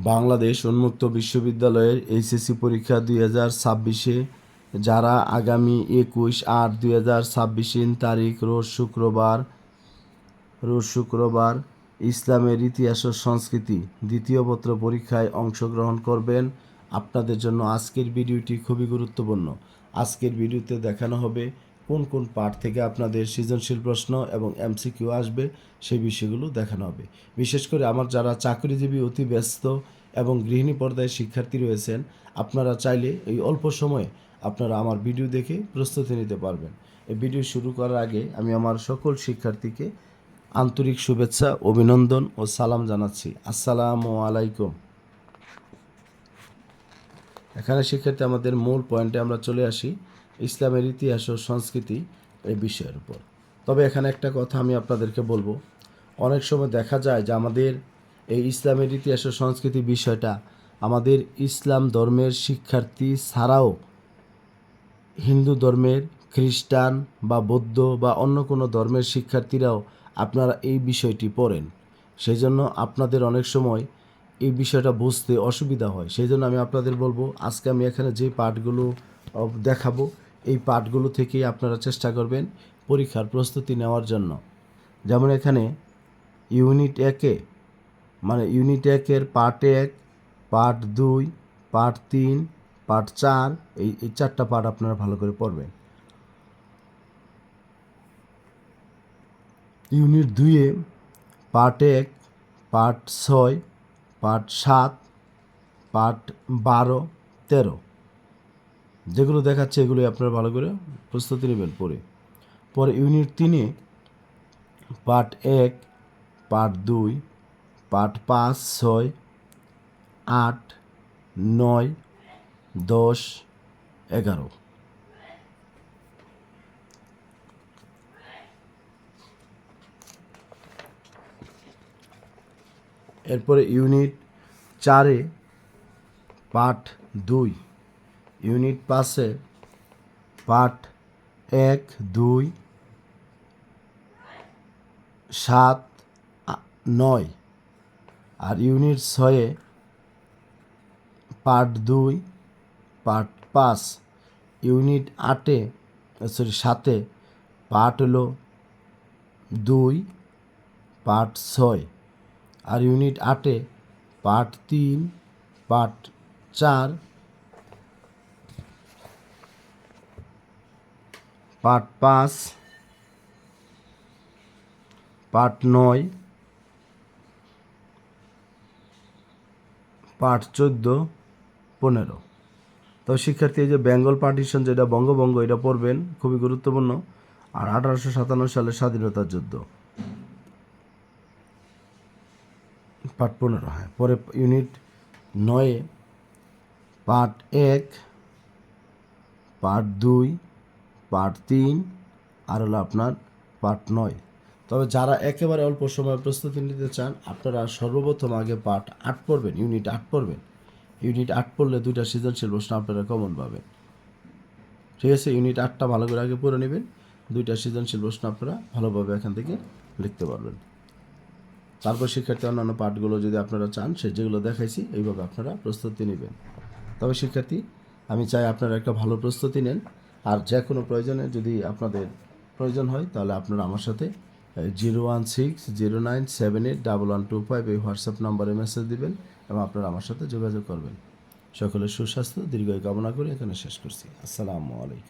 বাংলাদেশ উন্মুক্ত বিশ্ববিদ্যালয়ের এইচএসসি পরীক্ষা 2026-এ যারা আগামী 21/8/2026 তারিখ রোজ শুক্রবার ইসলামের ইতিহাস ও সংস্কৃতি দ্বিতীয় পত্র পরীক্ষায় অংশগ্রহণ করবেন, আপনাদের জন্য আজকের ভিডিওটি খুবই গুরুত্বপূর্ণ। আজকের ভিডিওতে দেখানো হবে কোন কোন পাঠ থেকে আপনাদের সৃজনশীল প্রশ্ন এবং এমসিকিউ আসবে, সেই বিষয়গুলো দেখানো হবে। বিশেষ করে আমার যারা চাকরিজীবী, অতি ব্যস্ত এবং গৃহিণী পর্যায়ে শিক্ষার্থী রয়েছেন, আপনারা চাইলে এই অল্প সময়ে আপনারা আমার ভিডিও দেখে প্রস্তুতি নিতে পারবেন। এই ভিডিও শুরু করার আগে আমি আমার সকল শিক্ষার্থীকে আন্তরিক শুভেচ্ছা, অভিনন্দন ও সালাম জানাচ্ছি। আসসালামু আলাইকুম। এখানে শিক্ষার্থী আমাদের মূল পয়েন্টে আমরা চলে আসি, ইসলামের ইতিহাস ও সংস্কৃতি এই বিষয়ের উপর। তবে এখানে একটা কথা আমি আপনাদেরকে বলবো, অনেক সময় দেখা যায় যে আমাদের এই ইসলামের ইতিহাস ও সংস্কৃতি বিষয়টা আমাদের ইসলাম ধর্মের শিক্ষার্থী ছাড়াও হিন্দু ধর্মের, খ্রিস্টান বা বৌদ্ধ বা অন্য কোনো ধর্মের শিক্ষার্থীরাও আপনারা এই বিষয়টি পড়েন। সেই জন্য আপনাদের অনেক সময় এই বিষয়টা বুঝতে অসুবিধা হয়। সেই জন্য আমি আপনাদের বলবো, আজকে আমি এখানে যে পাঠগুলো দেখাবো, এই পাঠগুলো থেকেই আপনারা চেষ্টা করবেন পরীক্ষার প্রস্তুতি নেওয়ার জন্য। যেমন এখানে ইউনিট 1-এর পার্ট 1, পার্ট 2, পার্ট 3, পার্ট 4, এই 4টা পার্ট আপনারা ভালো করে পড়বেন। ইউনিট 2-এ পার্ট 1, পার্ট 6, পার্ট 7, পার্ট 12, 13 যেগুলো দেখাচ্ছে এগুলোই আপনারা ভালো করে প্রস্তুতি নেবেন পরে ইউনিট 3-এ পার্ট 1, পার্ট 2, পার্ট 5, 6, 8, 9, 10, 11 এরপরে ইউনিট 4-এ পার্ট 2, ইউনিট 5-এ পার্ট 1, 2, 7, 9 আর ইউনিট 6-এ পার্ট 2, পার্ট 5, ইউনিট 7-এ পার্ট হলো 2, পার্ট 6 আর ইউনিট 8-এ part 3, part 4, part 5, part 9, part 14, 15। তো শিক্ষার্থী, এই যে বেঙ্গল পার্টিশন, যেটা বঙ্গভঙ্গ, এটা পড়বেন, খুবই গুরুত্বপূর্ণ। আর 1857 সালের স্বাধীনতার যুদ্ধ, পার্ট 15। হ্যাঁ, পরে ইউনিট 9-এ পার্ট 1, পার্ট 2, পার্ট 3 আর হলো আপনার পার্ট 9। তবে যারা একেবারে অল্প সময় প্রস্তুতি নিতে চান, আপনারা সর্বপ্রথম আগে পার্ট 8 পড়বেন, ইউনিট 8 পড়বেন। ইউনিট 8 পড়লে 2টা সৃজনশীল প্রশ্ন আপনারা কমন পাবেন। ঠিক আছে, ইউনিট 8টা ভালো করে আগে পড়ে নেবেন, 2টা সৃজনশীল প্রশ্ন আপনারা ভালোভাবে এখান থেকে লিখতে পারবেন। তারপর শিক্ষার্থী অন্যান্য পাঠগুলো যদি আপনারা চান, সে যেগুলো দেখাইছি এইভাবে আপনারা প্রস্তুতি নেবেন। তবে শিক্ষার্থী, আমি চাই আপনারা একটা ভালো প্রস্তুতি নেন। আর যে কোনো প্রয়োজনে যদি আপনাদের প্রয়োজন হয়, তাহলে আপনারা আমার সাথে 01609781125 এই হোয়াটসঅ্যাপ নাম্বারে মেসেজ দিবেন এবং আপনারা আমার সাথে যোগাযোগ করবেন। সকলের সুস্বাস্থ্য দীর্ঘায়ু কামনা করে এখানে শেষ করছি। আসসালামু আলাইকুম।